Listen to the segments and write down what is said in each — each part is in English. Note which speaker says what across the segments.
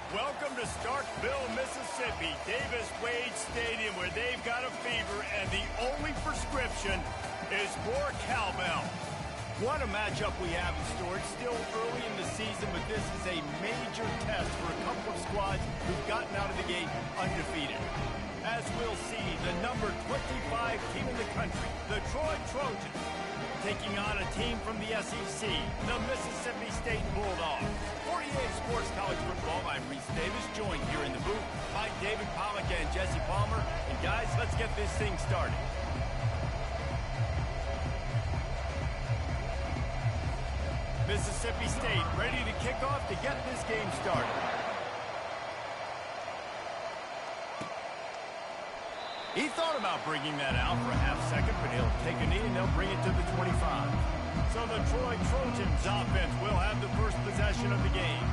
Speaker 1: Welcome to Starkville, Mississippi, Davis-Wade Stadium, where they've got a fever, and the only prescription is more cowbell. What a matchup we have in store. It's still early in the season, but this is a major test for a couple of squads who've gotten out of the gate undefeated. As we'll see, the number 25 team in the country, the Troy Trojans, taking on a team from the SEC, the Mississippi State Bulldogs. 48 Sports College Football, I'm Reese Davis, joined here in the booth by David Pollack and Jesse Palmer. And guys, let's get this thing started. Mississippi State ready to kick off to get this game started. He thought about bringing that out for a half second, but he'll take a knee and they'll bring it to the 25. So the Troy Trojans offense will have the first possession of the game.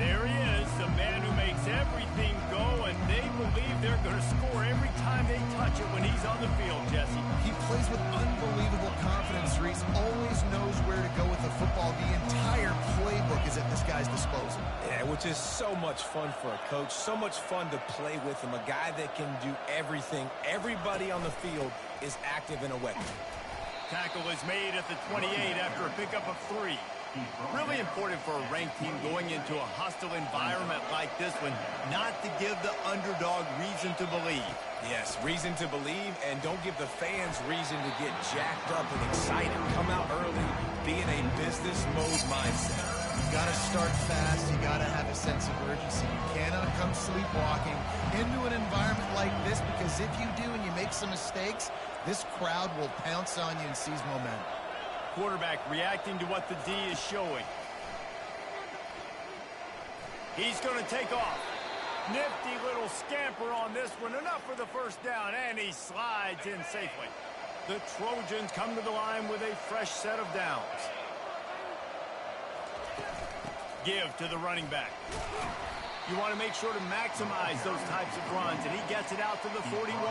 Speaker 1: There he is, the man who makes everything go, and they believe they're going to score every time they touch it when he's on the field, Jesse.
Speaker 2: He plays with unbelievable confidence, Reese. Always knows where to go with the football. The entire playbook is at this guy's disposal.
Speaker 3: Yeah, which is so much fun for a coach. So much fun to play with him. A guy that can do everything. Everybody on the field is active in a way.
Speaker 1: Tackle is made at the 28 after a pickup of 3. Really important for a ranked team going into a hostile environment like this one, not to give the underdog reason to believe.
Speaker 3: Yes, reason to believe, and don't give the fans reason to get jacked up and excited. Come out early, be in a business mode mindset.
Speaker 2: You got to start fast. You got to have a sense of urgency. You cannot come sleepwalking into an environment like this, because if you do and you make some mistakes, this crowd will pounce on you and seize momentum.
Speaker 1: Quarterback reacting to what the D is showing. He's going to take off. Nifty little scamper on this one. Enough for the first down, and he slides in safely. The Trojans come to the line with a fresh set of downs. Give to the running back. You want to make sure to maximize those types of runs, and he gets it out to the 41.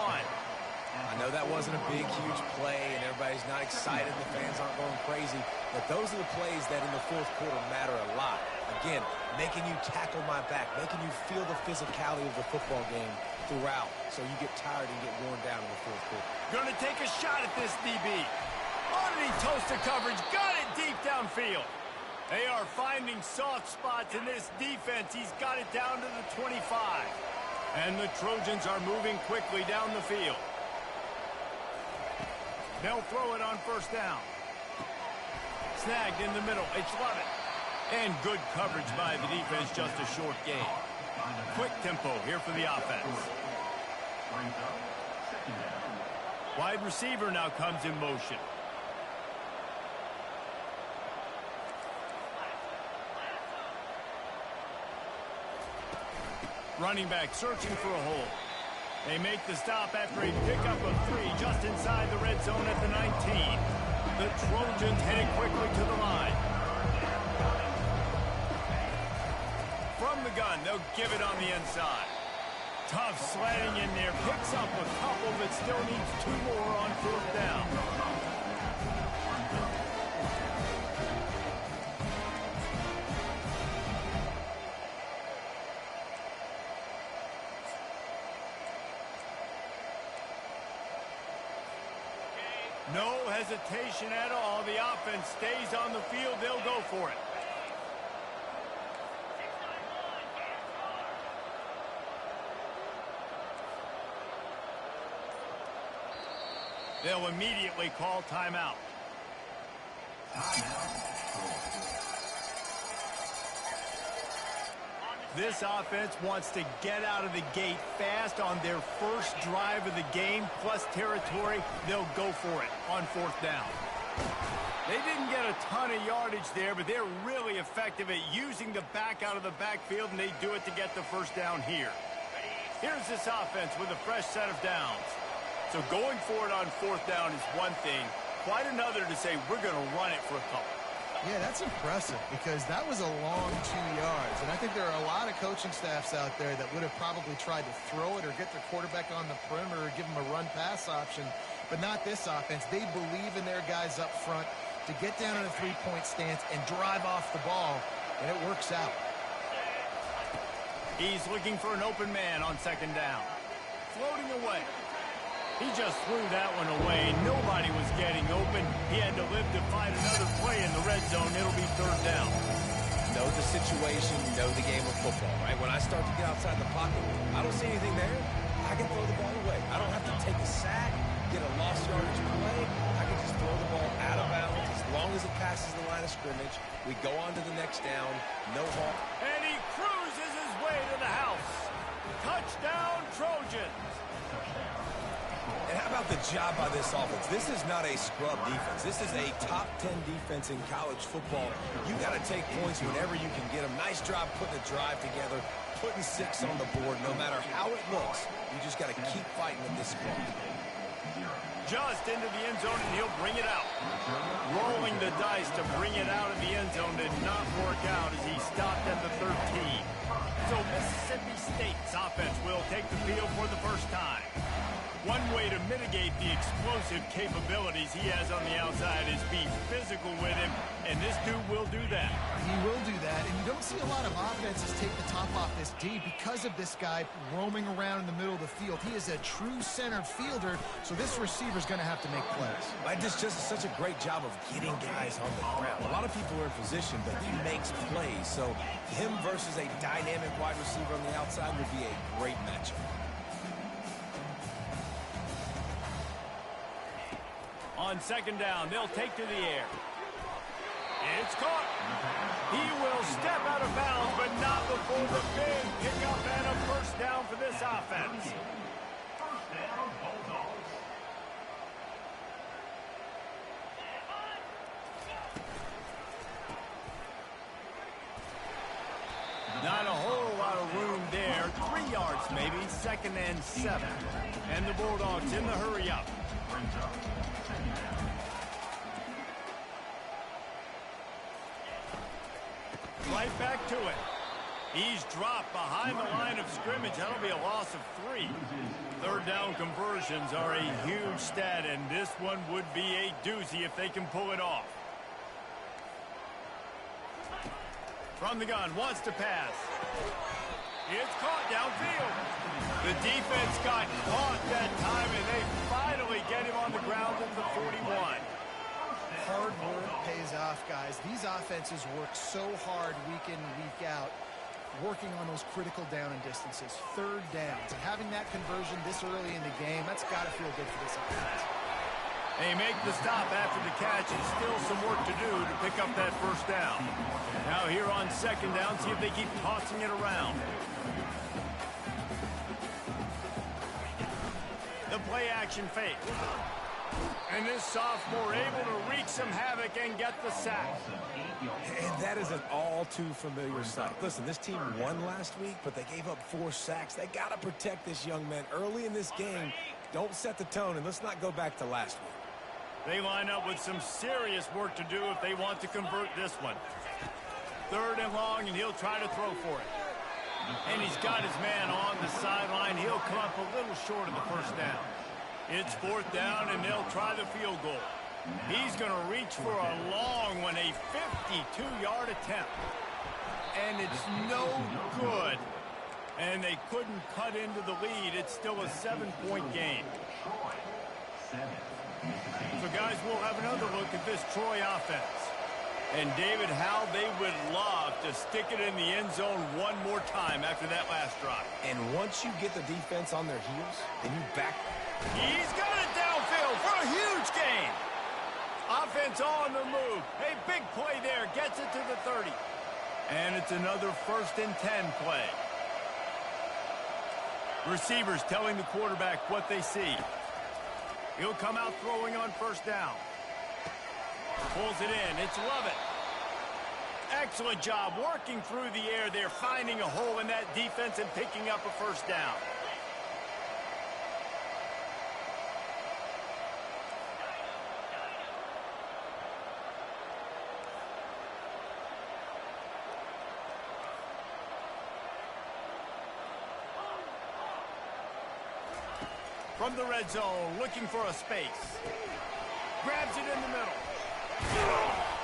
Speaker 3: I know that wasn't a big, huge play, and everybody's not excited. The fans aren't going crazy. But those are the plays that in the fourth quarter matter a lot. Again, making you tackle my back, making you feel the physicality of the football game throughout, so you get tired and get worn down in the fourth quarter.
Speaker 1: Going to take a shot at this DB. Oh, did he toast the coverage? Got it deep downfield. They are finding soft spots in this defense. He's got it down to the 25. And the Trojans are moving quickly down the field. They'll throw it on first down. Snagged in the middle. It's Lovett. And good coverage by the defense, just a short gain. Quick tempo here for the offense. Wide receiver now comes in motion. Running back searching for a hole. They make the stop after a pickup of 3 just inside the red zone at the 19. The Trojans heading quickly to the line. From the gun, they'll give it on the inside. Tough sledding in there. Picks up a couple, but still needs 2 more on fourth down. No hesitation at all. The offense stays on the field. They'll go for it. They'll immediately call timeout. This offense wants to get out of the gate fast on their first drive of the game, plus territory. They'll go for it on fourth down. They didn't get a ton of yardage there, but they're really effective at using the back out of the backfield, and they do it to get the first down here. Here's this offense with a fresh set of downs. So going for it on fourth down is one thing, quite another to say we're going to run it for a couple.
Speaker 2: Yeah, that's impressive, because that was a long 2 yards. And I think there are a lot of coaching staffs out there that would have probably tried to throw it or get their quarterback on the perimeter or give him a run-pass option. But not this offense. They believe in their guys up front to get down in a three-point stance and drive off the ball, and it works out.
Speaker 1: He's looking for an open man on second down. Floating away. He just threw that one away. Nobody was getting open. He had to live to find another play in the red zone. It'll be third down.
Speaker 3: Know the situation, know the game of football, right? When I start to get outside the pocket, I don't see anything there. I can throw the ball away. I don't have to take a sack, get a lost yardage play. I can just throw the ball out of bounds. As long as it passes the line of scrimmage, we go on to the next down. No harm.
Speaker 1: And he cruises his way to the house. Touchdown, Trojans.
Speaker 3: And how about the job by this offense? This is not a scrub defense. This is a top 10 defense in college football. You got to take points whenever you can get them. Nice job putting a drive together, putting 6 on the board. No matter how it looks, you just got to keep fighting with this squad.
Speaker 1: Just into the end zone, and he'll bring it out. Rolling the dice to bring it out of the end zone did not work out as he stopped at the 13. So Mississippi State's offense will take the field for the first time. One way to mitigate the explosive capabilities he has on the outside is be physical with him, and this dude will do that.
Speaker 2: He will do that, and you don't see a lot of offenses take the top off this D because of this guy roaming around in the middle of the field. He is a true center fielder, so this receiver's going to have to make plays.
Speaker 3: This just is such a great job of getting guys on the ground. A lot of people are in position, but he makes plays, so him versus a dynamic wide receiver on the outside would be a great matchup.
Speaker 1: On second down, they'll take to the air. It's caught. He will step out of bounds, but not before the big pickup and a first down for this offense. Not a whole lot of room there. 3 yards maybe, 2nd and 7. And the Bulldogs in the hurry up. Right back to it. He's dropped behind the line of scrimmage. That'll be a loss of 3. Third down conversions are a huge stat, and this one would be a doozy if they can pull it off. From the gun, wants to pass. It's caught downfield. The defense got caught that time, and they finally get him on the ground at the 41.
Speaker 2: Hard work pays off, guys. These offenses work so hard week in and week out, working on those critical down and distances, third downs. And having that conversion this early in the game, that's got to feel good for this offense.
Speaker 1: They make the stop after the catch, and still some work to do to pick up that first down. Now here on second down, see if they keep tossing it around. The play action fake. And this sophomore able to wreak some havoc and get the sack.
Speaker 3: And that is an all too familiar sight. Listen, this team won last week, but they gave up 4 sacks. They got to protect this young man early in this game. Don't set the tone, and let's not go back to last week.
Speaker 1: They line up with some serious work to do if they want to convert this one. 3rd and long, and he'll try to throw for it. And he's got his man on the sideline. He'll come up a little short of the first down. It's 4th down, and they'll try the field goal. He's going to reach for a long one, a 52-yard attempt. And it's no good. And they couldn't cut into the lead. It's still a 7-point game. So, guys, we'll have another look at this Troy offense. And, David, how they would love to stick it in the end zone one more time after that last drive.
Speaker 3: And once you get the defense on their heels, and you back...
Speaker 1: He's got it downfield for a huge gain. Offense on the move. A big play there. Gets it to the 30. And it's another 1st and 10 play. Receivers telling the quarterback what they see. He'll come out throwing on first down. Pulls it in. It's Lovett. Excellent job working through the air there, finding a hole in that defense and picking up a first down. From the red zone, looking for a space. Grabs it in the middle.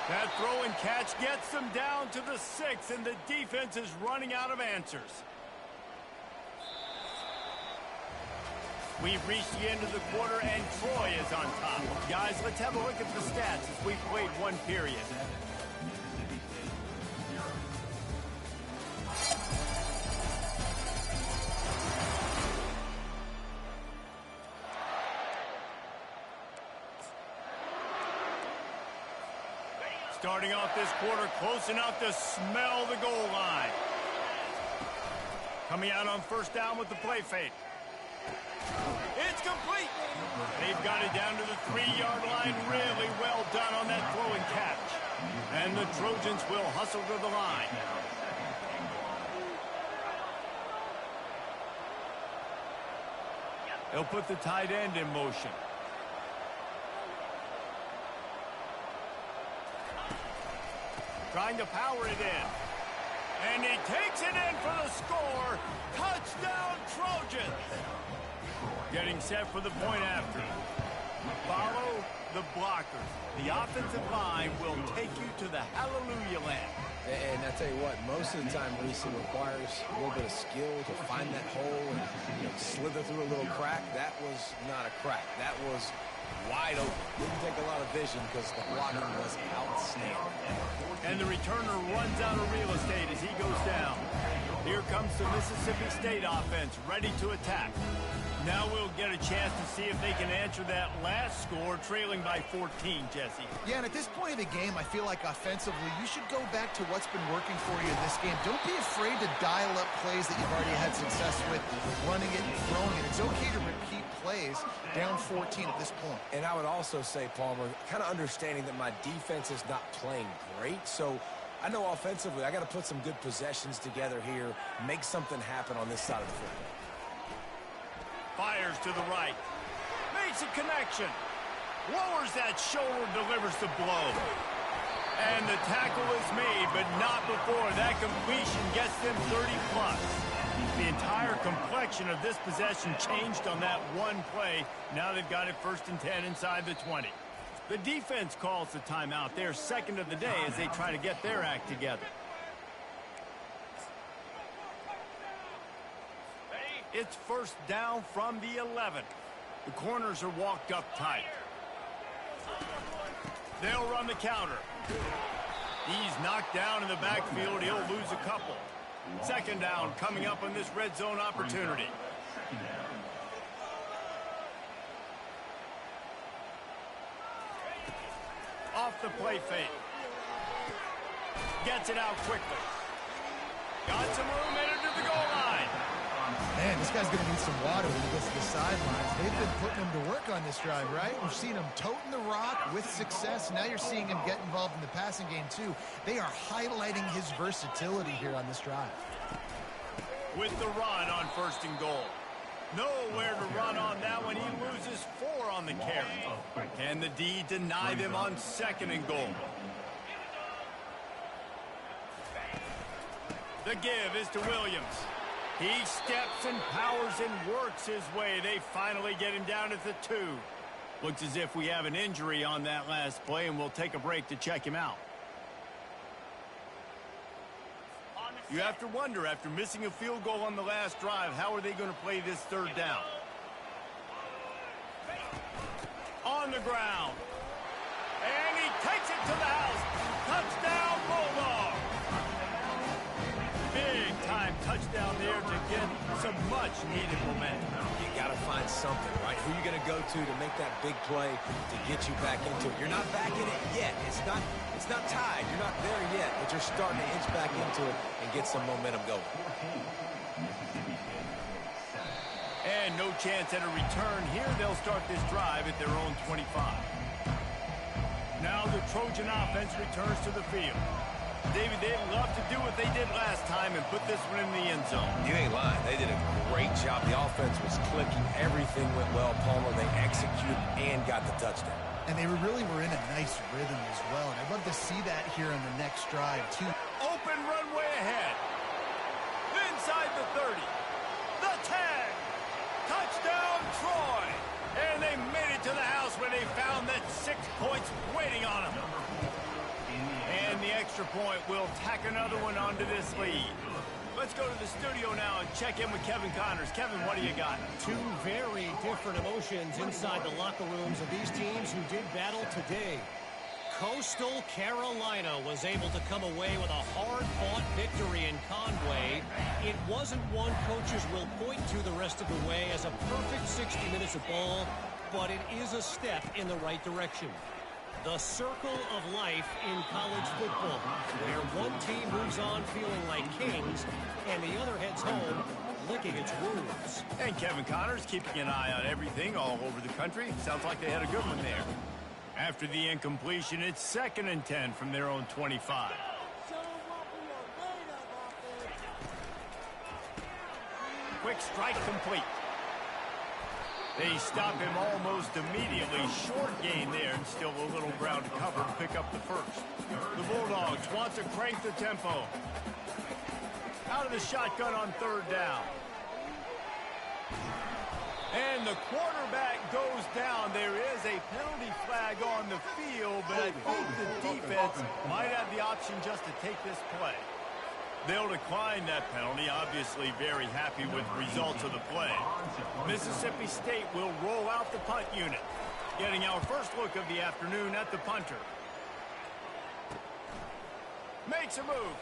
Speaker 1: That throw and catch gets them down to the 6, and the defense is running out of answers. We've reached the end of the quarter, and Troy is on top. Guys, let's have a look at the stats as we've played one period. Starting off this quarter close enough to smell the goal line. Coming out on first down with the play fake. It's complete. They've got it down to the 3-yard line. Really well done on that throw and catch. And the Trojans will hustle to the line. They'll put the tight end in motion. Trying to power it in. And he takes it in for the score. Touchdown, Trojans. Getting set for the point after. Follow the blockers. The offensive line will take you to the hallelujah land.
Speaker 3: And I tell you what, most of the time, Reese, it requires a little bit of skill to find that hole and slither through a little crack. That was not a crack. That was wide open. Didn't take a lot of vision because the blocking was outstanding.
Speaker 1: And the returner runs out of real estate as he goes down. Here comes the Mississippi State offense, ready to attack. Now we'll get a chance to see if they can answer that last score, trailing by 14, Jesse.
Speaker 2: Yeah, and at this point of the game, I feel like offensively, you should go back to what's been working for you in this game. Don't be afraid to dial up plays that you've already had success with, running it and throwing it. It's okay to repeat plays down 14 at this point.
Speaker 3: And I would also say, Palmer, kind of understanding that my defense is not playing great, so I know offensively I got to put some good possessions together here, make something happen on this side of the football.
Speaker 1: Fires to the right. Makes a connection. Lowers that shoulder, delivers the blow. And the tackle is made, but not before that completion gets them 30-plus. The entire complexion of this possession changed on that one play. Now they've got it 1st and 10 inside the 20. The defense calls the timeout. They're second of the day as they try to get their act together. It's 1st down from the 11. The corners are walked up tight. They'll run the counter. He's knocked down in the backfield. He'll lose a couple. 2nd down coming up on this red zone opportunity. Off the play fake. Gets it out quickly. Got some room headed to the goal line.
Speaker 2: Man, this guy's going to need some water when he gets to the sidelines. They've been putting him to work on this drive, right? We've seen him toting the rock with success. Now you're seeing him get involved in the passing game, too. They are highlighting his versatility here on this drive.
Speaker 1: With the run on 1st and goal. Nowhere to run on that one. He loses 4 on the carry. Can the D deny them on 2nd and goal? The give is to Williams. He steps and powers and works his way. They finally get him down at the 2. Looks as if we have an injury on that last play, and we'll take a break to check him out. You have to wonder, after missing a field goal on the last drive, how are they going to play this 3rd down? On the ground. And he takes it to the house. Touchdown, Bulldog. Big-time touchdown there to get some much-needed momentum.
Speaker 3: You got to find something, right? Who are you going to go to make that big play to get you back into it? You're not back in it yet. It's not tied. You're not there yet, but you're starting to inch back into it and get some momentum going.
Speaker 1: And no chance at a return here. They'll start this drive at their own 25. Now the Trojan offense returns to the field. David, they'd love to do what they did last time and put this one in the end zone.
Speaker 3: You ain't lying. They did a great job. The offense was clicking. Everything went well, Palmer. They executed and got the touchdown.
Speaker 2: And they really were in a nice rhythm as well. And I'd love to see that here on the next drive, too.
Speaker 1: Open runway ahead. Inside the 30. The 10. Touchdown, Troy. And they made it to the house where they found that 6 points waiting on them. And the extra point will tack another one onto this lead. Let's go to the studio now and check in with Kevin Connors. Kevin, what do you got?
Speaker 4: Two very different emotions inside the locker rooms of these teams who did battle today. Coastal Carolina was able to come away with a hard-fought victory in Conway. It wasn't one coaches will point to the rest of the way as a perfect 60 minutes of ball, but it is a step in the right direction. The circle of life in college football, where one team moves on feeling like kings and the other heads home licking its wounds.
Speaker 1: And Kevin Connors keeping an eye on everything all over the country. Sounds like they had a good one there. After the incompletion, it's 2nd and 10 from their own 25. Quick strike complete. They stop him almost immediately. Short gain there, and still a little ground to cover and pick up the first. The Bulldogs want to crank the tempo. Out of the shotgun on 3rd down. And the quarterback goes down. There is a penalty flag on the field, but I think the defense might have the option just to take this play. They'll decline that penalty, obviously very happy with the results of the play. Mississippi State will roll out the punt unit, getting our first look of the afternoon at the punter. Makes a move.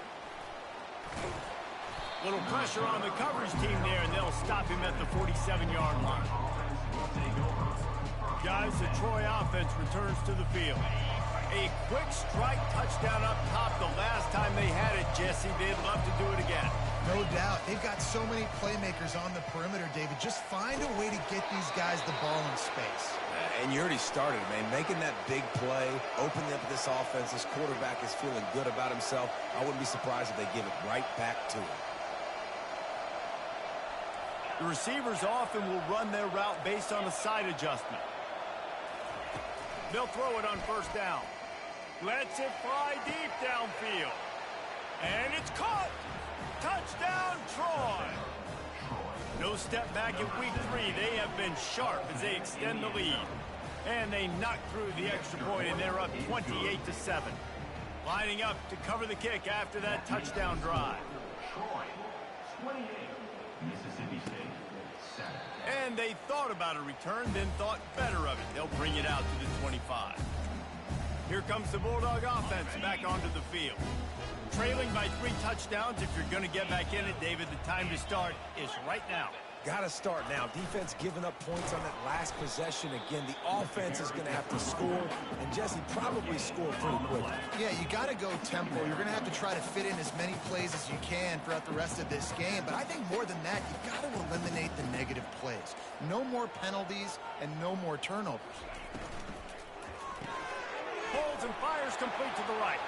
Speaker 1: Little pressure on the coverage team there, and they'll stop him at the 47-yard line. Guys, the Troy offense returns to the field. A quick strike touchdown up top the last time they had it, Jesse. They'd love to do it again.
Speaker 2: No doubt. They've got so many playmakers on the perimeter, David. Just find a way to get these guys the ball in space.
Speaker 3: And you already started, man. Making that big play, opening up this offense. This quarterback is feeling good about himself. I wouldn't be surprised if they give it right back to him.
Speaker 1: The receivers often will run their route based on a side adjustment. They'll throw it on 1st down. Lets it fly deep downfield. And it's caught. Touchdown, Troy. No step back in week 3. They have been sharp as they extend the lead. And they knock through the extra point, and they're up 28-7. Lining up to cover the kick after that touchdown drive.
Speaker 5: Mississippi State, 7.
Speaker 1: And they thought about a return, then thought better of it. They'll bring it out to the 25. Here comes the Bulldog offense back onto the field. Trailing by 3 touchdowns. If you're going to get back in it, David, the time to start is right now.
Speaker 3: Got to start now. Defense giving up points on that last possession. Again, the offense is going to have to score, and Jesse probably score pretty quickly.
Speaker 2: Yeah, you got to go tempo. You're going to have to try to fit in as many plays as you can throughout the rest of this game. But I think more than that, you got to eliminate the negative plays. No more penalties and no more turnovers.
Speaker 1: Holds and fires complete to the right.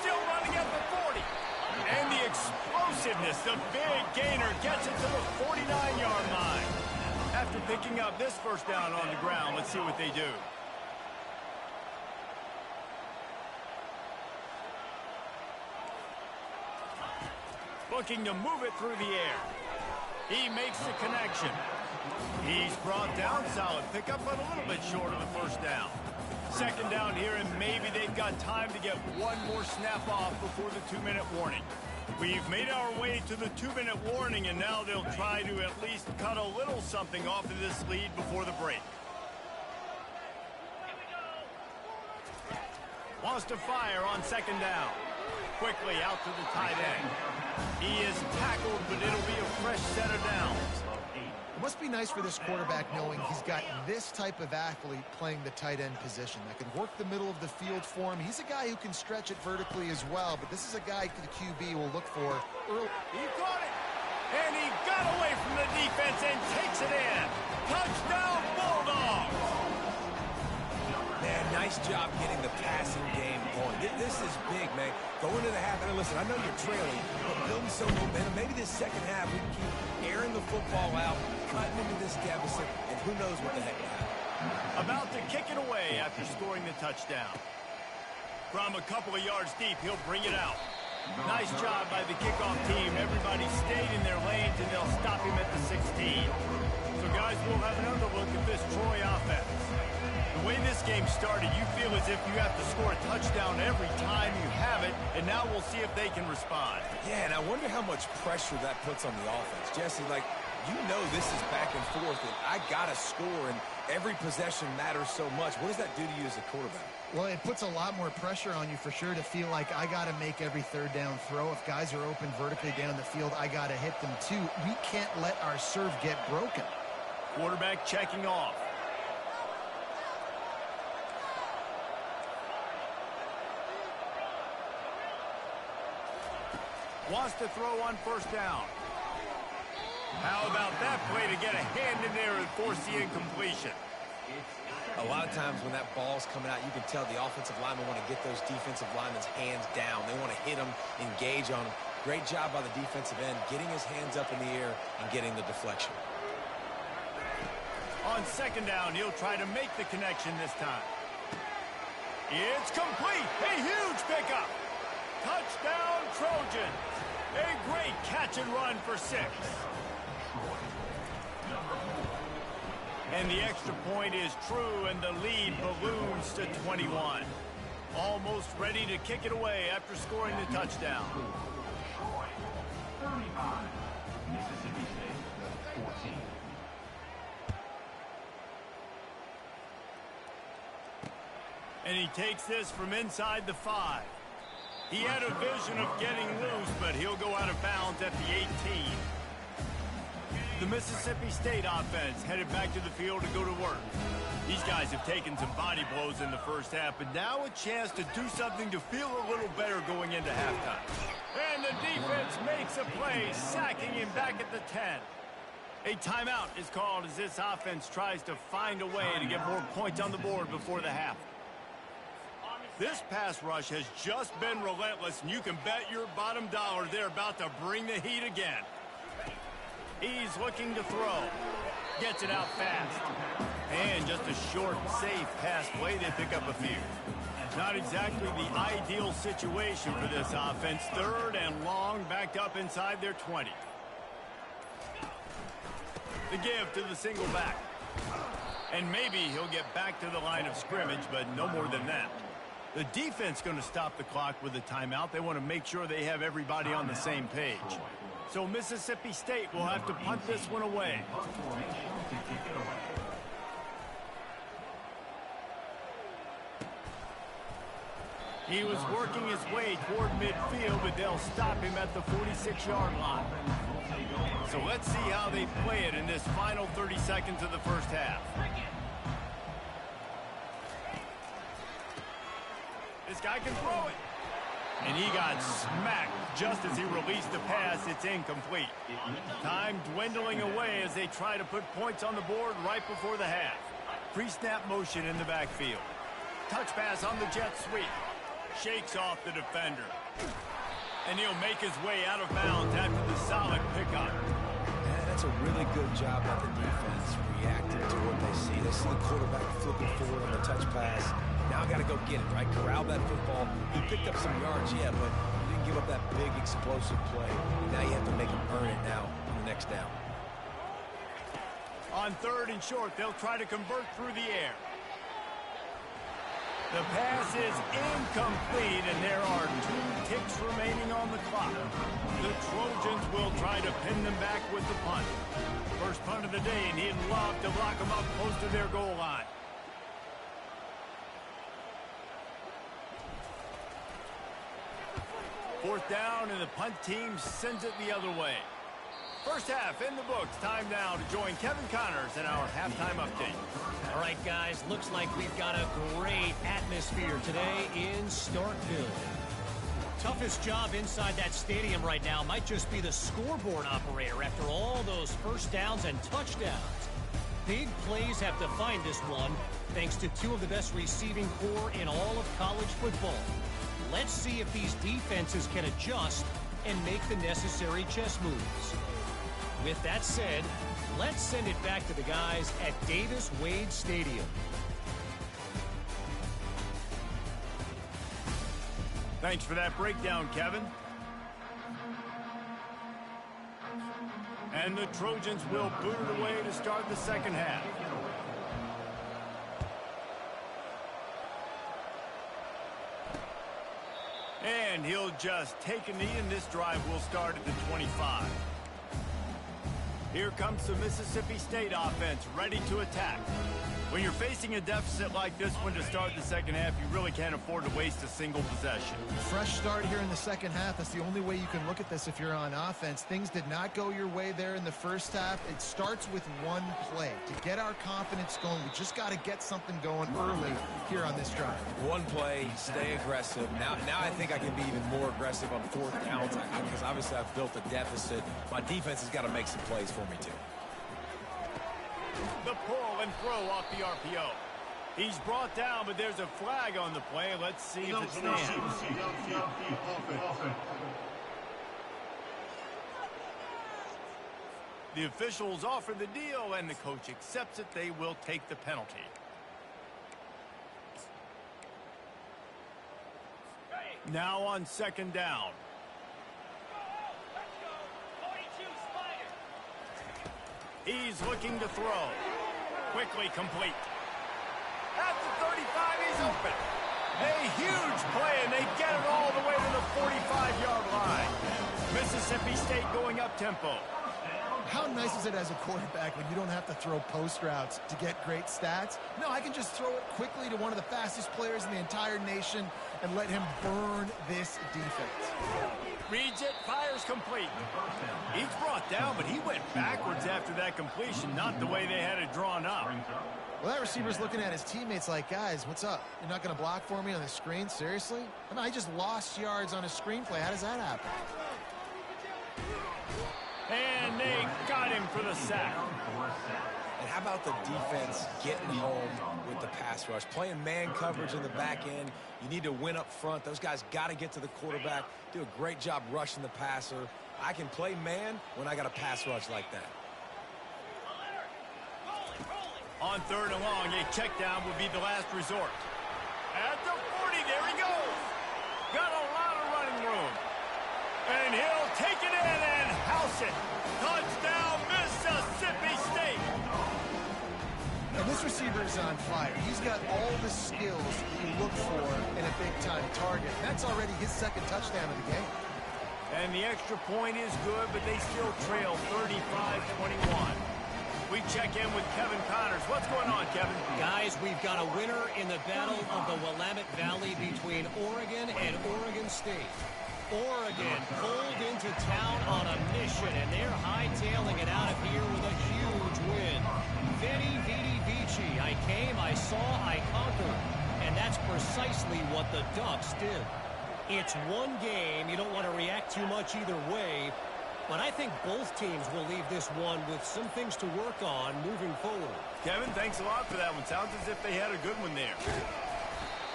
Speaker 1: Still running at the 40. And the explosiveness, the big gainer gets it to the 49-yard line. After picking up this 1st down on the ground, let's see what they do. Looking to move it through the air. He makes the connection. He's brought down solid pickup, but a little bit short of the 1st down. 2nd down here, and maybe they've got time to get one more snap off before the 2-minute warning. We've made our way to the 2-minute warning, and now they'll try to at least cut a little something off of this lead before the break. Wants to fire on 2nd down. Quickly out to the tight end. He is tackled, but it'll be a fresh set of downs.
Speaker 2: It must be nice for this quarterback knowing he's got this type of athlete playing the tight end position that can work the middle of the field for him. He's a guy who can stretch it vertically as well, but this is a guy the QB will look for early.
Speaker 1: He caught it, and he got away from the defense and takes it in. Touchdown, Bulldogs!
Speaker 3: Man, nice job getting the passing game going. This is big, man. Going to the half, and listen, I know you're trailing, but building some momentum. Maybe this 2nd half we can keep airing the football out, cutting into this deficit, and who knows what the heck will happen.
Speaker 1: About to kick it away after scoring the touchdown. From a couple of yards deep, he'll bring it out. Nice job by the kickoff team. Everybody stayed in their lanes, and they'll stop him at the 16. So, guys, we'll have another look at this Troy offense. The way this game game started, you feel as if you have to score a touchdown every time you have it, and now we'll see if they can respond.
Speaker 3: Yeah, and I wonder how much pressure that puts on the offense. Jesse, like, you know this is back and forth, and I got to score, and every possession matters so much. What does that do to you as a quarterback?
Speaker 2: Well, it puts a lot more pressure on you for sure to feel like I got to make every third down throw. If guys are open vertically down the field, I got to hit them too. We can't let our serve get broken.
Speaker 1: Quarterback checking off. Wants to throw on first down. How about that play to get a hand in there and force the incompletion?
Speaker 3: A lot of times when that ball's coming out, you can tell the offensive linemen want to get those defensive linemen's hands down. They want to hit them, engage on them. Great job by the defensive end, getting his hands up in the air and getting the deflection.
Speaker 1: On second down, he'll try to make the connection this time. It's complete. A huge pickup. Touchdown, Trojans. A great catch and run for 6. And the extra point is true, and the lead balloons to 21. Almost ready to kick it away after scoring the touchdown.
Speaker 5: 35, Mississippi State, 14.
Speaker 1: And he takes this from inside the 5. He had a vision of getting loose, but he'll go out of bounds at the 18. The Mississippi State offense headed back to the field to go to work. These guys have taken some body blows in the first half, but now a chance to do something to feel a little better going into halftime. And the defense makes a play, sacking him back at the 10. A timeout is called as this offense tries to find a way to get more points on the board before the half. This pass rush has just been relentless, and you can bet your bottom dollar they're about to bring the heat again. He's looking to throw. Gets it out fast. And just a short, safe pass play. They pick up a few. Not exactly the ideal situation for this offense. Third and long, backed up inside their 20. The give to the single back. And maybe he'll get back to the line of scrimmage, but no more than that. The defense going to stop the clock with a timeout. They want to make sure they have everybody on the same page. So Mississippi State will have to punt this one away. He was working his way toward midfield, but they'll stop him at the 46-yard line. So let's see how they play it in this final 30 seconds of the first half. This guy can throw it. And he got smacked just as he released the pass. It's incomplete. Time dwindling away as they try to put points on the board right before the half. Pre-snap motion in the backfield. Touch pass on the jet sweep. Shakes off the defender. And he'll make his way out of bounds after the solid pickup.
Speaker 3: That's a really good job by the defense reacting to what they see. They see the quarterback flipping forward on the touch pass. Now I got to go get it, right? Corral that football. He picked up some yards, yeah, but he didn't give up that big explosive play. Now you have to make him earn it now on the next down.
Speaker 1: On third and short, they'll try to convert through the air. The pass is incomplete, and there are 2 ticks remaining on the clock. The Trojans will try to pin them back with the punt. First punt of the day, and he'd love to lock them up close to their goal line. Fourth down, and the punt team sends it the other way. First half in the books. Time now to join Kevin Connors in our halftime update.
Speaker 4: All right, guys, looks like we've got a great atmosphere today in Starkville. Toughest job inside that stadium right now might just be the scoreboard operator after all those first downs and touchdowns. Big plays have defined this one, thanks to 2 of the best receiving corps in all of college football. Let's see if these defenses can adjust and make the necessary chess moves. With that said, let's send it back to the guys at Davis-Wade Stadium.
Speaker 1: Thanks for that breakdown, Kevin. And the Trojans will boot it away to start the second half. And he'll just take a knee, and this drive will start at the 25. Here comes the Mississippi State offense, ready to attack. When you're facing a deficit like this one to start the second half, you really can't afford to waste a single possession.
Speaker 2: Fresh start here in the second half. That's the only way you can look at this if you're on offense. Things did not go your way there in the first half. It starts with one play. To get our confidence going, we just got to get something going early here on this drive.
Speaker 3: One play, stay aggressive. Now I think I can be even more aggressive on fourth downs because obviously I've built a deficit. My defense has got to make some plays for me too.
Speaker 1: The pull and throw off the RPO. He's brought down, but there's a flag on the play. Let's see if it stands. The officials offer the deal, and the coach accepts it. They will take the penalty. Now on second down. He's looking to throw. Quickly complete. At the 35, he's open. A huge play, and they get it all the way to the 45-yard line. Mississippi State going up tempo.
Speaker 2: How nice is it as a quarterback when you don't have to throw post routes to get great stats? No, I can just throw it quickly to one of the fastest players in the entire nation and let him burn this defense.
Speaker 1: Reads it, fires complete. He's brought down, but he went backwards after that completion, not the way they had it drawn up.
Speaker 2: Well, that receiver's looking at his teammates like, guys, what's up? You're not going to block for me on the screen? Seriously? I mean, I just lost yards on a screenplay. How does that happen?
Speaker 1: And they got him for the sack.
Speaker 3: And how about the defense getting home with the pass rush? Playing man coverage in the back end. You need to win up front. Those guys got to get to the quarterback. Do a great job rushing the passer. I can play man when I got a pass rush like that.
Speaker 1: On third and long, a check down would be the last resort. At the 40, there he goes. Got a lot of running room. And he'll take it in and house it. Touchdown, Mississippi State.
Speaker 2: And this receiver is on fire. He's got all the skills that you look for in a big-time target. That's already his second touchdown of the game.
Speaker 1: And the extra point is good, but they still trail 35-21. We check in with Kevin Connors. What's going on, Kevin?
Speaker 4: Guys, we've got a winner in the battle of the Willamette Valley between Oregon and Oregon State. Oregon pulled into town on a mission, and they're hightailing it out of here with a huge win. Veni, vidi, vici. I came, I saw, I conquered. And that's precisely what the Ducks did. It's one game. You don't want to react too much either way. But I think both teams will leave this one with some things to work on moving forward.
Speaker 1: Kevin, thanks a lot for that one. Sounds as if they had a good one there.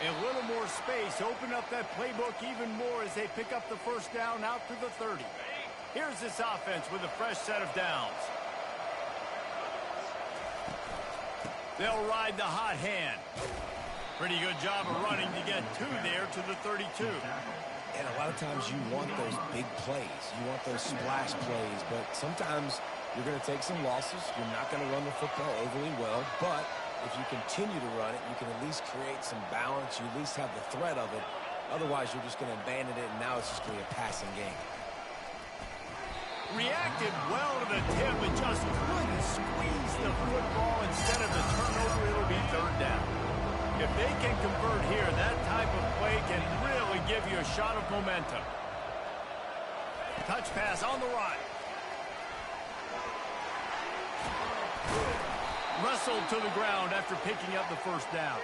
Speaker 1: A little more space. Open up that playbook even more as they pick up the first down out to the 30. Here's this offense with a fresh set of downs. They'll ride the hot hand. Pretty good job of running to get two there to the 32.
Speaker 3: And a lot of times you want those big plays. You want those splash plays. But sometimes you're going to take some losses. You're not going to run the football overly well. But if you continue to run it, you can at least create some balance. You at least have the threat of it. Otherwise, you're just going to abandon it, and now it's just going to be a passing game.
Speaker 1: Reacted well to the tip, but just couldn't squeeze the football. Instead of the turnover, it'll be third down. If they can convert here, that type of play can really give you a shot of momentum. Touch pass on the right. Wrestled to the ground after picking up the first down.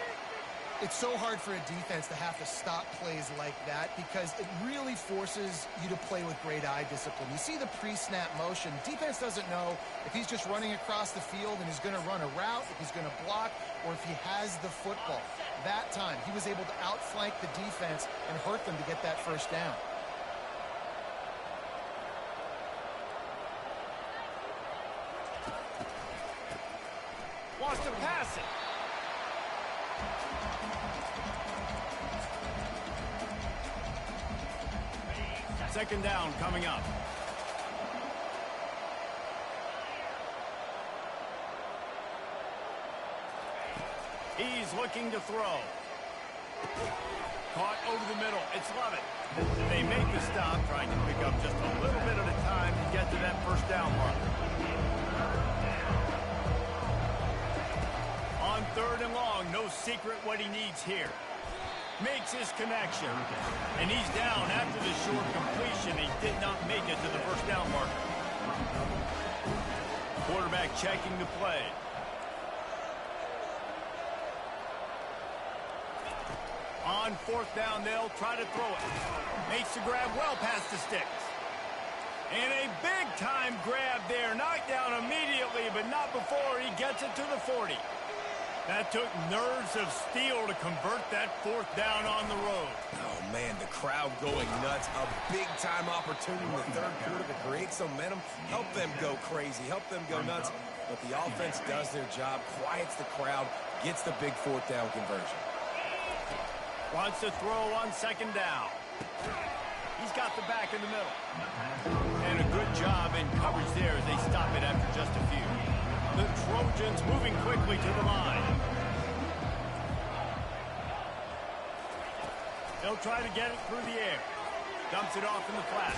Speaker 2: It's so hard for a defense to have to stop plays like that because it really forces you to play with great eye discipline. You see the pre-snap motion. Defense doesn't know if he's just running across the field and he's going to run a route, if he's going to block, or if he has the football. That time, he was able to outflank the defense and hurt them to get that first down.
Speaker 1: Wants to pass it. Second down coming up. He's looking to throw. Caught over the middle. It's Lovett. They make the stop, trying to pick up just a little bit at a time to get to that first down mark. On 3rd and long, no secret what he needs here. Makes his connection. And he's down after the short completion. He did not make it to the first down marker. Quarterback checking the play. On 4th down, they'll try to throw it. Makes the grab well past the sticks. And a big-time grab there. Knocked down immediately, but not before he gets it to the 40. That took nerves of steel to convert that 4th down on the road.
Speaker 3: Oh, man, the crowd going nuts. A big-time opportunity in the 3rd quarter to create some momentum. Help them go crazy. Help them go nuts. But the offense does their job, quiets the crowd, gets the big 4th down conversion.
Speaker 1: Wants to throw on 2nd down. He's got the back in the middle. And a good job in coverage there as they stop it after just a few. The Trojans moving quickly to the line. They'll try to get it through the air. Dumps it off in the flats.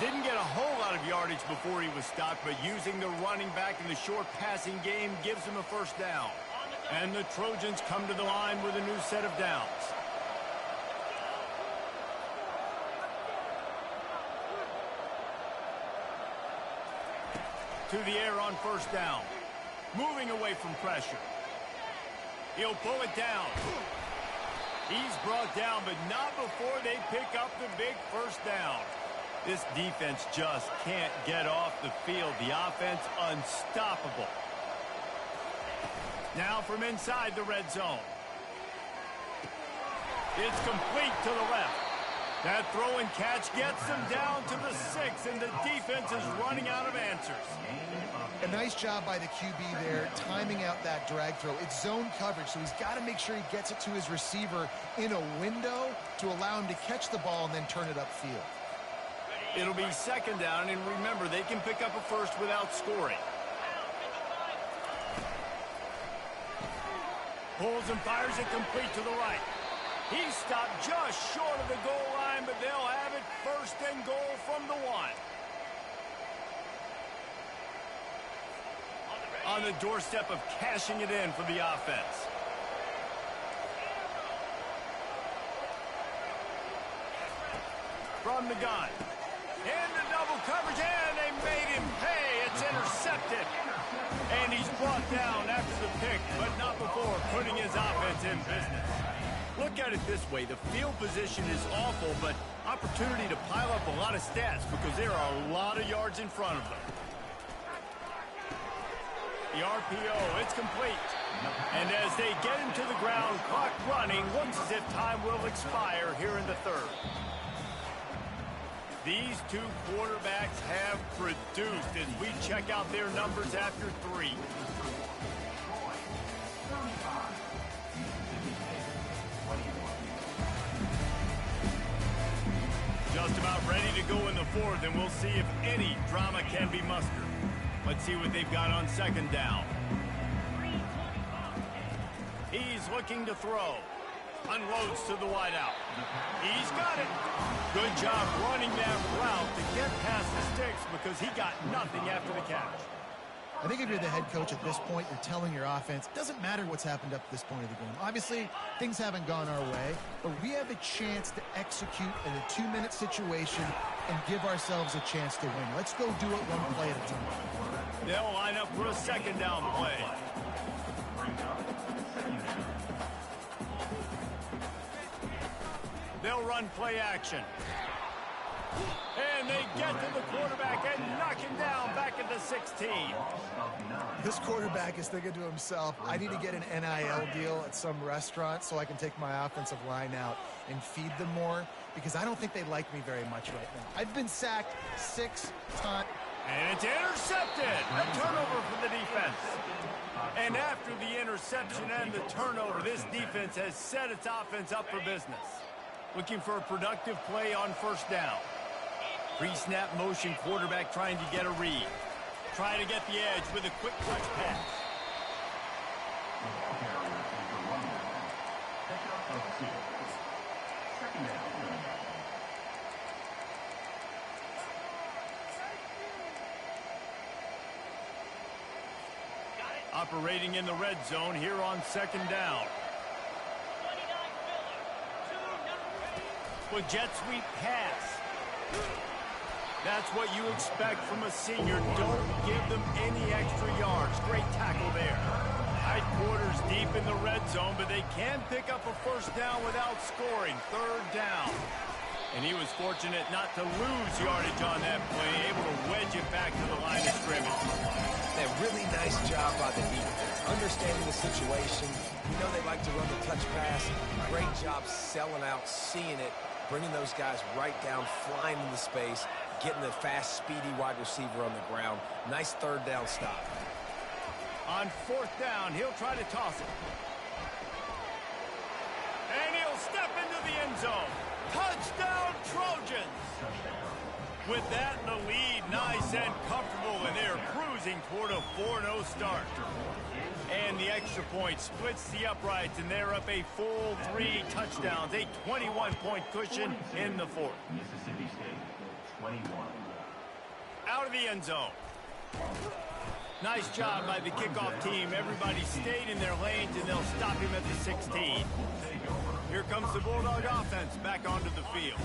Speaker 1: Didn't get a whole lot of yardage before he was stopped, but using the running back in the short passing game gives him a first down. And the Trojans come to the line with a new set of downs. To the air on 1st down. Moving away from pressure. He'll pull it down. He's brought down, but not before they pick up the big first down. This defense just can't get off the field. The offense unstoppable. Now from inside the red zone. It's complete to the left. That throw and catch gets them down to the 6, and the defense is running out of answers.
Speaker 2: A nice job by the QB there, timing out that drag throw. It's zone coverage, so he's got to make sure he gets it to his receiver in a window to allow him to catch the ball and then turn it upfield.
Speaker 1: It'll be 2nd down, and remember, they can pick up a first without scoring. Pulls and fires it complete to the right. He stopped just short of the goal line, but they'll have it 1st and goal from the 1. On the doorstep of cashing it in for the offense. From the gun. And the double coverage, and they made him pay. It's intercepted. And he's brought down after the pick, but not before putting his offense in business. Look at it this way. The field position is awful, but opportunity to pile up a lot of stats because there are a lot of yards in front of them. The RPO, it's complete. And as they get him to the ground, clock running, looks as if time will expire here in the 3rd. These two quarterbacks have produced as we check out their numbers after 3. Just about ready to go in the 4th, and we'll see if any drama can be mustered. Let's see what they've got on 2nd down. He's looking to throw. Unloads to the wideout. He's got it. Good job running that route to get past the sticks because he got nothing after the catch.
Speaker 2: I think if you're the head coach at this point, you're telling your offense, it doesn't matter what's happened up to this point of the game. Obviously, things haven't gone our way, but we have a chance to execute in a 2-minute situation and give ourselves a chance to win. Let's go do it one play at a time.
Speaker 1: They'll line up for a 2nd down play. They'll run play action. And they get to the quarterback and knock him down back at the 16.
Speaker 2: This quarterback is thinking to himself, I need to get an NIL deal at some restaurant so I can take my offensive line out and feed them more, because I don't think they like me very much right now. I've been sacked 6 times.
Speaker 1: And it's intercepted. A turnover for the defense. And after the interception and the turnover, this defense has set its offense up for business. Looking for a productive play on 1st down. Pre-snap motion, quarterback trying to get a read. Trying to get the edge with a quick touch pass.
Speaker 5: Second down.
Speaker 1: Operating in the red zone here on second down. With jet sweep pass. That's what you expect from a senior. Don't give them any extra yards. Great tackle there. Tight quarters deep in the red zone, but they can pick up a first down without scoring. Third down. And he was fortunate not to lose yardage on that play, able to wedge it back to the line of scrimmage.
Speaker 3: A really nice job by the defense, understanding the situation. You know they like to run the touch pass. Great job selling out, seeing it, bringing those guys right down, flying into space, getting the fast, speedy wide receiver on the ground. Nice third down stop.
Speaker 1: On fourth down, he'll try to toss it. And he'll step into the end zone. Touchdown, Trojans! With that in the lead, nice and comfortable, and they're cruising toward a 4-0 start. And the extra point splits the uprights, and they're up a full 3 touchdowns, a 21-point cushion in the fourth.
Speaker 5: Mississippi State, 21.
Speaker 1: Out of the end zone. Nice job by the kickoff team. Everybody stayed in their lanes, and they'll stop him at the 16. Here comes the Bulldog offense back onto the field.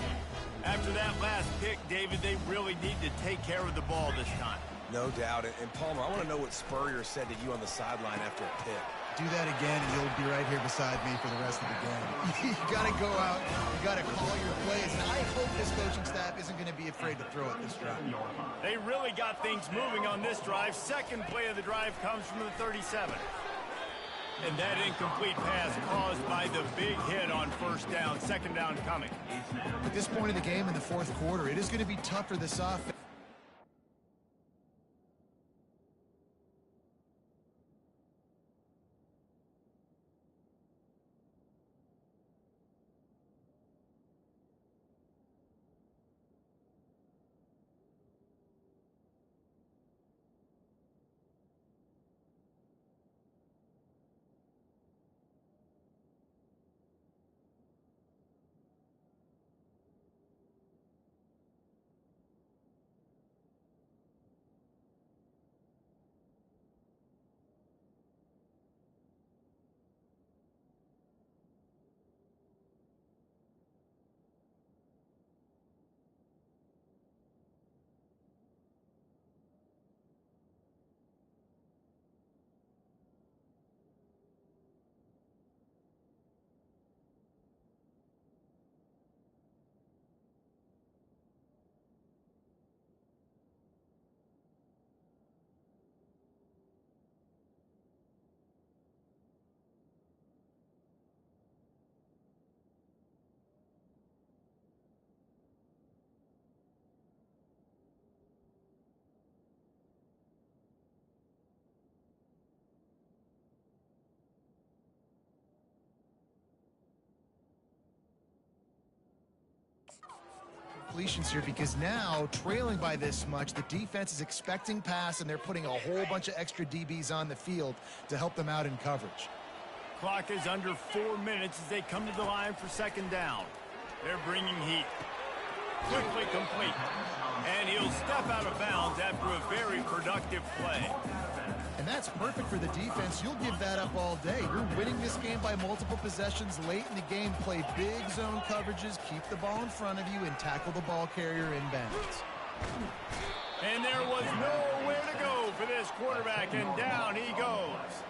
Speaker 1: After that last pick, David, they really need to take care of the ball this time.
Speaker 3: No doubt. And Palmer, I want to know what Spurrier said to you on the sideline after a pick.
Speaker 2: Do that again, and you'll be right here beside me for the rest of the game. You got to go out. You got to call your plays. And I hope this coaching staff isn't going to be afraid to throw it this drive.
Speaker 1: They really got things moving on this drive. Second play of the drive comes from the 37. And that incomplete pass caused by the big hit on first down. Second down coming.
Speaker 2: At this point of the game in the fourth quarter, it is going to be tough for this offense. Completions here, because now trailing by this much, the defense is expecting pass, and they're putting a whole bunch of extra DBs on the field to help them out in coverage.
Speaker 1: Clock is under 4 minutes as they come to the line for second down. They're bringing heat. Quickly complete. And he'll step out of bounds after a very productive play.
Speaker 2: And that's perfect for the defense. You'll give that up all day. You're winning this game by multiple possessions late in the game. Play big zone coverages, keep the ball in front of you, and tackle the ball carrier inbounds.
Speaker 1: And there was nowhere to go for this quarterback, and down he goes.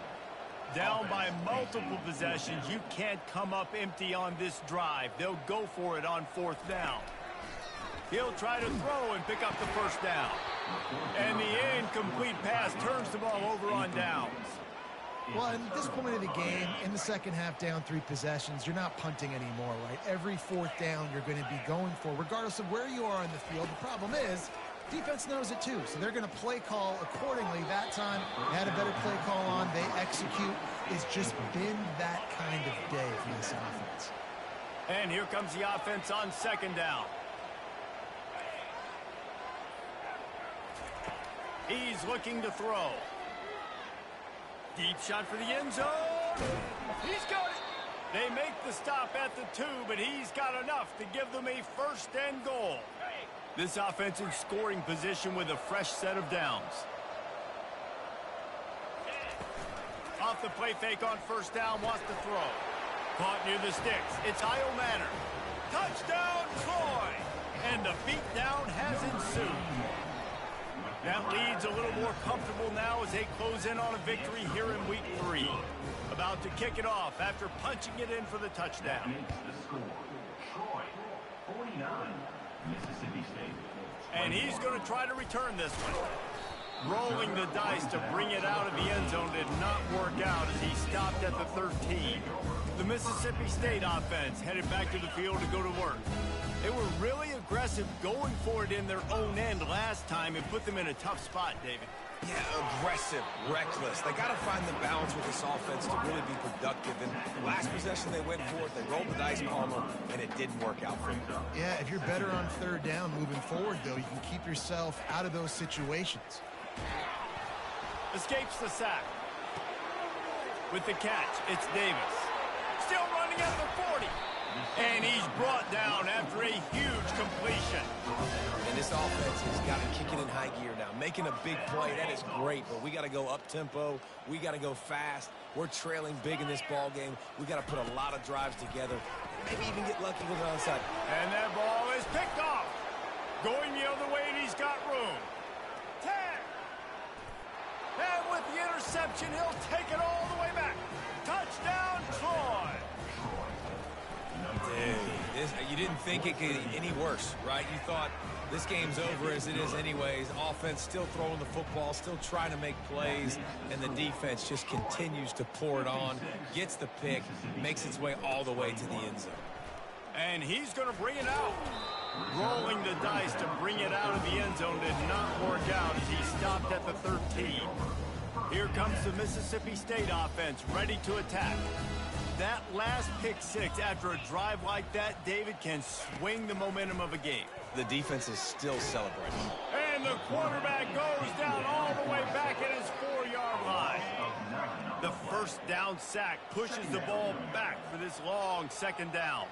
Speaker 1: Down by multiple possessions. You can't come up empty on this drive. They'll go for it on fourth down. He'll try to throw and pick up the first down. And the incomplete pass turns the ball over on downs.
Speaker 2: Well, at this point of the game, in the second half, down 3 possessions, you're not punting anymore, right? Every fourth down you're going to be going for, regardless of where you are on the field. The problem is, defense knows it too, so they're going to play call accordingly. That time, they had a better play call on. They execute. It's just been that kind of day for this offense.
Speaker 1: And here comes the offense on second down. He's looking to throw. Deep shot for the end zone. He's got it. They make the stop at the 2, but he's got enough to give them a first and goal. This offense in scoring position with a fresh set of downs. Off the play fake on first down, wants to throw. Caught near the sticks. It's Io Manor. Touchdown, Troy! And the beatdown has ensued. That lead's a little more comfortable now as they close in on a victory here in week 3. About to kick it off after punching it in for the touchdown.
Speaker 5: The score, Troy, 49, Mississippi State.
Speaker 1: And he's going to try to return this one. Rolling the dice to bring it out of the end zone did not work out as he stopped at the 13. The Mississippi State offense headed back to the field to go to work. They were really aggressive going for it in their own end last time and put them in a tough spot, David.
Speaker 3: Yeah, aggressive, reckless. They got to find the balance with this offense to really be productive. And last possession they went for it, they rolled the dice, Palmer, and it didn't work out for them.
Speaker 2: Yeah, if you're better on third down moving forward, though, you can keep yourself out of those situations.
Speaker 1: Escapes the sack. With the catch, it's Davis. Still running at the 40. And he's brought down after a huge completion.
Speaker 3: And this offense has got to kick it in high gear now. Making a big play, that is great, but we got to go up-tempo. We got to go fast. We're trailing big in this ball game. We got to put a lot of drives together. Maybe even get lucky with an onside.
Speaker 1: And that ball is picked off. Going the other way, and he's got room. 10. And with the interception, he'll take it all the way back. Touchdown, Troy.
Speaker 3: Dude, you didn't think it could get any worse, right? You thought this game's over as it is anyways. Offense still throwing the football, still trying to make plays, and the defense just continues to pour it on, gets the pick, makes its way all the way to the end zone.
Speaker 1: And he's going to bring it out. Rolling the dice to bring it out of the end zone did not work out as he stopped at the 13. Here comes the Mississippi State offense ready to attack. That last pick six after a drive like that, David, can swing the momentum of a game.
Speaker 3: The defense is still celebrating.
Speaker 1: And the quarterback goes down all the way back at his 4-yard line. The first down sack pushes the ball back for this long second down.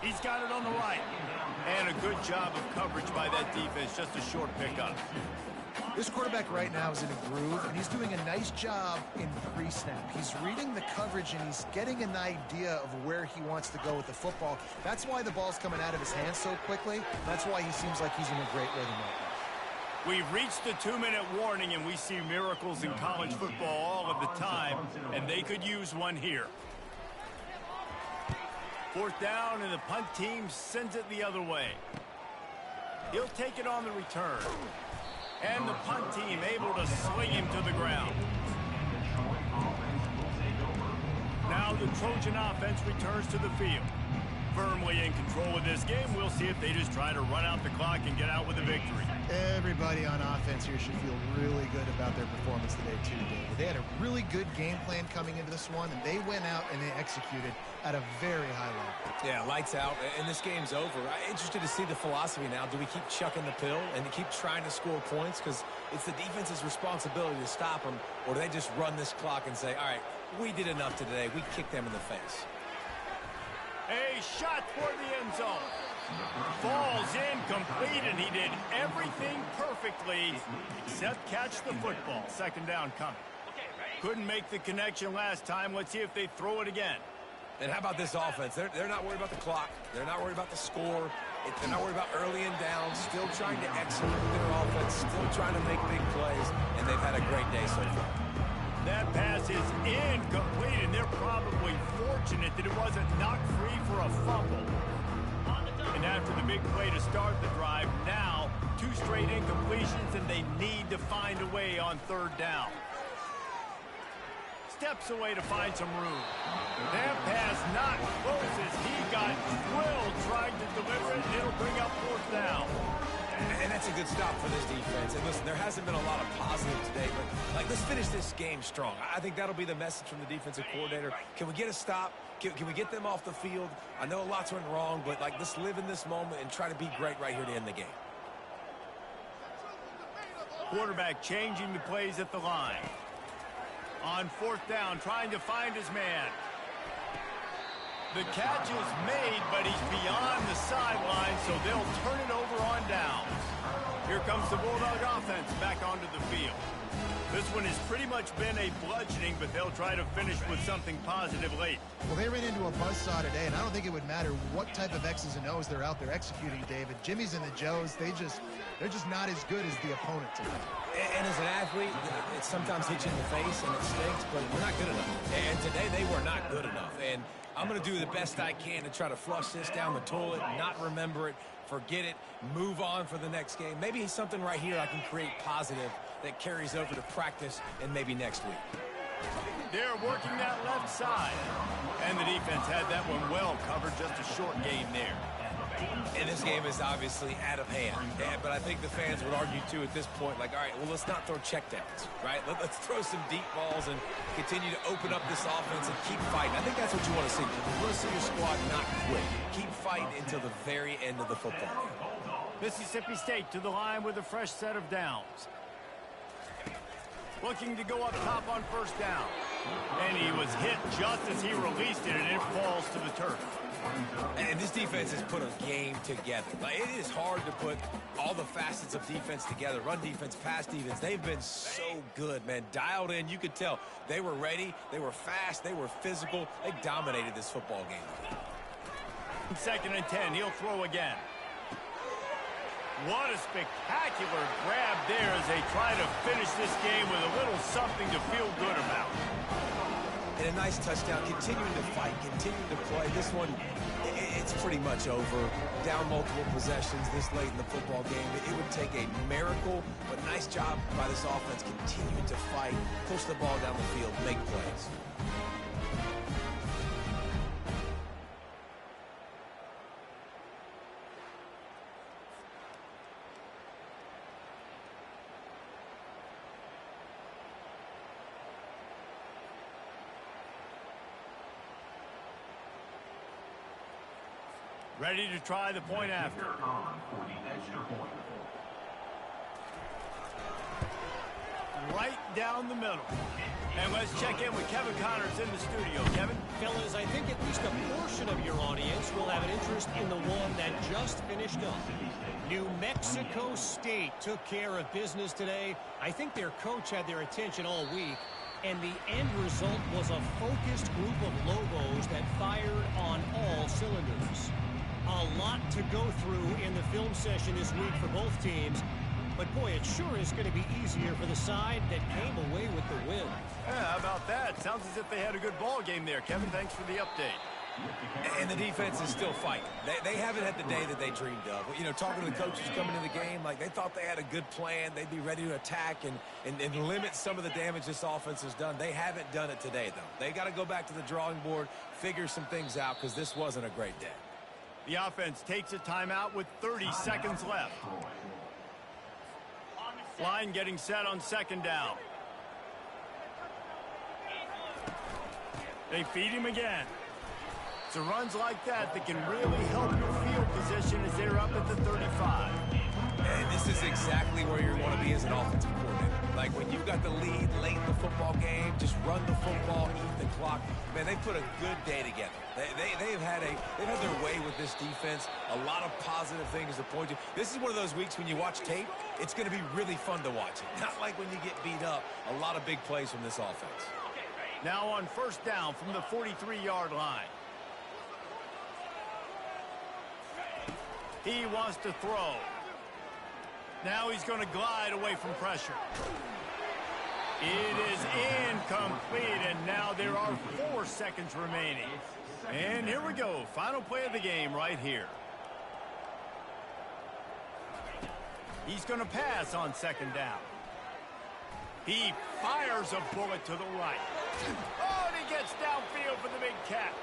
Speaker 1: He's got it on the right. And a good job of coverage by that defense, just a short pickup.
Speaker 2: This quarterback right now is in a groove, and he's doing a nice job in pre-snap. He's reading the coverage, and he's getting an idea of where he wants to go with the football. That's why the ball's coming out of his hands so quickly. That's why he seems like he's in a great rhythm right now.
Speaker 1: We've reached the 2-minute warning, and we see miracles in college football all of the time, and they could use one here. Fourth down, and the punt team sends it the other way. He'll take it on the return. And the punt team able to sling him to the ground. Now the Trojan offense returns to the field. Firmly in control of this game. We'll see if they just try to run out the clock and get out with a victory.
Speaker 2: Everybody on offense here should feel really good about their performance today, too, David. They had a really good game plan coming into this one, and they went out and they executed at a very high level.
Speaker 3: Yeah, lights out, and this game's over. I'm interested to see the philosophy now. Do we keep chucking the pill and keep trying to score points? Because it's the defense's responsibility to stop them, or do they just run this clock and say, all right, we did enough today. We kicked them in the face.
Speaker 1: A shot toward the end zone. Falls incomplete, and he did everything perfectly except catch the football. Second down coming. Couldn't make the connection last time. Let's see if they throw it again.
Speaker 3: And how about this offense? They're not worried about the clock. They're not worried about the score. They're not worried about early and down. Still trying to execute their offense. Still trying to make big plays. And they've had a great day so far.
Speaker 1: That pass is incomplete, and they're probably fortunate that it wasn't knocked free for a fumble. And after the big play to start the drive, now 2 straight incompletions, and they need to find a way on third down. Steps away to find some room. That pass not close as he got drilled trying to deliver it, and it'll bring up fourth down.
Speaker 3: And that's a good stop for this defense. And listen, there hasn't been a lot of positive today, but let's finish this game strong. I think that'll be the message from the defensive coordinator. Can we get a stop? Can we get them off the field? I know lots went wrong, but let's live in this moment and try to be great right here to end the game.
Speaker 1: Quarterback changing the plays at the line. On fourth down, trying to find his man. The catch is made, but he's beyond the sideline, so they'll turn it over on downs. Here comes the Bulldog offense back onto the field. This one has pretty much been a bludgeoning, but they'll try to finish with something positive late.
Speaker 2: Well, they ran into a buzzsaw today, and I don't think it would matter what type of X's and O's they're out there executing, David. Jimmy's and the Joes, they're just not as good as the opponent today.
Speaker 3: And as an athlete, it sometimes hits you in the face and it stinks, but we're not good enough. And today they were not good enough. And I'm going to do the best I can to try to flush this down the toilet, not remember it, forget it, move on for the next game. Maybe something right here I can create positive that carries over to practice and maybe next week.
Speaker 1: They're working that left side. And the defense had that one well covered, just a short gain there.
Speaker 3: And this game is obviously out of hand. But I think the fans would argue, too, at this point, like, all right, well, let's not throw checkdowns, right? Let's throw some deep balls and continue to open up this offense and keep fighting. I think that's what you want to see. You want to see your squad not quit. Keep fighting until the very end of the football game.
Speaker 1: Mississippi State to the line with a fresh set of downs. Looking to go up top on first down. And he was hit just as he released it, and it falls to the turf.
Speaker 3: And this defense has put a game together. Like, it is hard to put all the facets of defense together. Run defense, pass defense. They've been so good, man. Dialed in. You could tell they were ready. They were fast. They were physical. They dominated this football game.
Speaker 1: 2nd and 10. He'll throw again. What a spectacular grab there as they try to finish this game with a little something to feel good about.
Speaker 3: And a nice touchdown, continuing to fight, continuing to play. This one, it's pretty much over. Down multiple possessions this late in the football game. It would take a miracle, but nice job by this offense continuing to fight, push the ball down the field, make plays.
Speaker 1: Ready to try the point after. Right down the middle. And let's check in with Kevin Connors in the studio. Kevin?
Speaker 4: Fellas, I think at least a portion of your audience will have an interest in the one that just finished up. New Mexico State took care of business today. I think their coach had their attention all week. And the end result was a focused group of Lobos that fired on all cylinders. A lot to go through in the film session this week for both teams. But, boy, it sure is going to be easier for the side that came away with the win.
Speaker 1: Yeah, how about that? Sounds as if they had a good ball game there. Kevin, thanks for the update.
Speaker 3: And the defense is still fighting. They haven't had the day that they dreamed of. You know, talking to the coaches coming into the game, like they thought they had a good plan. They'd be ready to attack and limit some of the damage this offense has done. They haven't done it today, though. They got to go back to the drawing board, figure some things out, because this wasn't a great day.
Speaker 1: The offense takes a timeout with 30 seconds left. Line getting set on 2nd down. They feed him again. So runs like that can really help your field position as they're up at the 35.
Speaker 3: And this is exactly where you want to be as an offensive coordinator. Like when you've got the lead late in the football game, just run the football, eat the clock. Man, they put a good day together. They've had their way with this defense. A lot of positive things to point to. This is one of those weeks when you watch tape, it's going to be really fun to watch it. Not like when you get beat up. A lot of big plays from this offense.
Speaker 1: Now on 1st down from the 43-yard line. He wants to throw. Now he's going to glide away from pressure. It is incomplete, and now there are 4 seconds remaining. And here we go. Final play of the game right here. He's going to pass on 2nd down. He fires a bullet to the right. Oh, and he gets downfield for the big catch.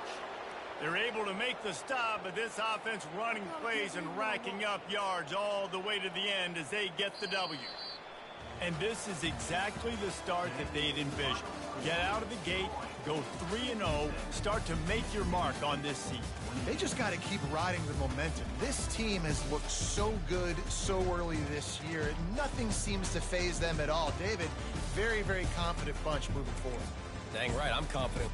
Speaker 1: They're able to make the stop, but this offense running plays and racking up yards all the way to the end as they get the W. And this is exactly the start that they'd envisioned. Get out of the gate, go 3-0, start to make your mark on this season.
Speaker 2: They just got to keep riding the momentum. This team has looked so good so early this year. Nothing seems to faze them at all. David, very, very confident bunch moving forward.
Speaker 4: Dang right, I'm confident.